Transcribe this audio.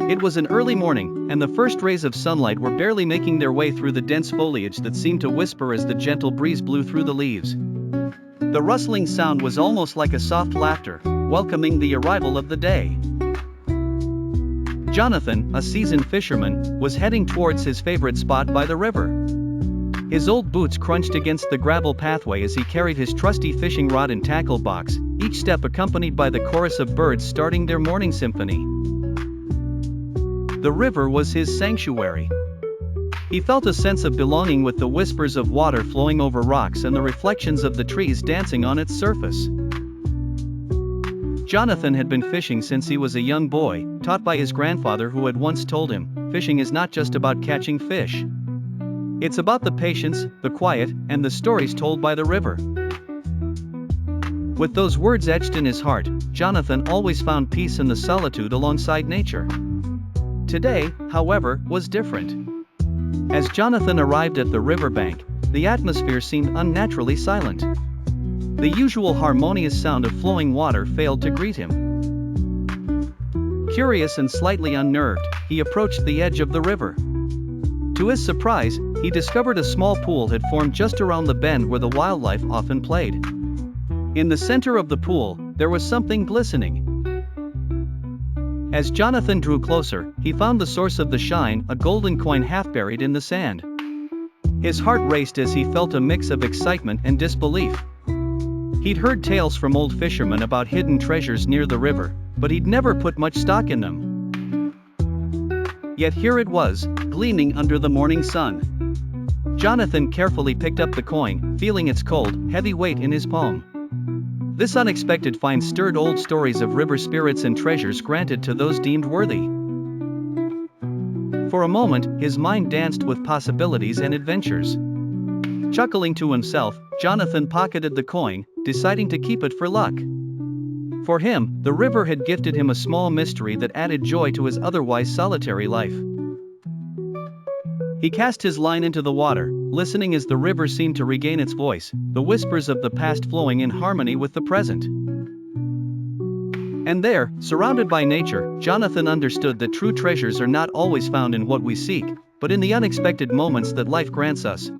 It was an early morning, and the first rays of sunlight were barely making their way through the dense foliage that seemed to whisper as the gentle breeze blew through the leaves. The rustling sound was almost like a soft laughter, welcoming the arrival of the day. Jonathan, a seasoned fisherman, was heading towards his favorite spot by the river. His old boots crunched against the gravel pathway as he carried his trusty fishing rod and tackle box, each step accompanied by the chorus of birds starting their morning symphony. The river was his sanctuary. He felt a sense of belonging with the whispers of water flowing over rocks and the reflections of the trees dancing on its surface. Jonathan had been fishing since he was a young boy, taught by his grandfather who had once told him, "Fishing is not just about catching fish. It's about the patience, the quiet, and the stories told by the river." With those words etched in his heart, Jonathan always found peace in the solitude alongside nature. Today, however, was different. As Jonathan arrived at the riverbank, the atmosphere seemed unnaturally silent. The usual harmonious sound of flowing water failed to greet him. Curious and slightly unnerved, he approached the edge of the river. To his surprise, he discovered a small pool had formed just around the bend where the wildlife often played. In the center of the pool, there was something glistening. As Jonathan drew closer, he found the source of the shine, a golden coin half buried in the sand. His heart raced as he felt a mix of excitement and disbelief. He'd heard tales from old fishermen about hidden treasures near the river, but he'd never put much stock in them. Yet here it was, gleaming under the morning sun. Jonathan carefully picked up the coin, feeling its cold, heavy weight in his palm. This unexpected find stirred old stories of river spirits and treasures granted to those deemed worthy. For a moment, his mind danced with possibilities and adventures. Chuckling to himself, Jonathan pocketed the coin, deciding to keep it for luck. For him, the river had gifted him a small mystery that added joy to his otherwise solitary life. He cast his line into the water, listening as the river seemed to regain its voice, the whispers of the past flowing in harmony with the present. And there, surrounded by nature, Jonathan understood that true treasures are not always found in what we seek, but in the unexpected moments that life grants us,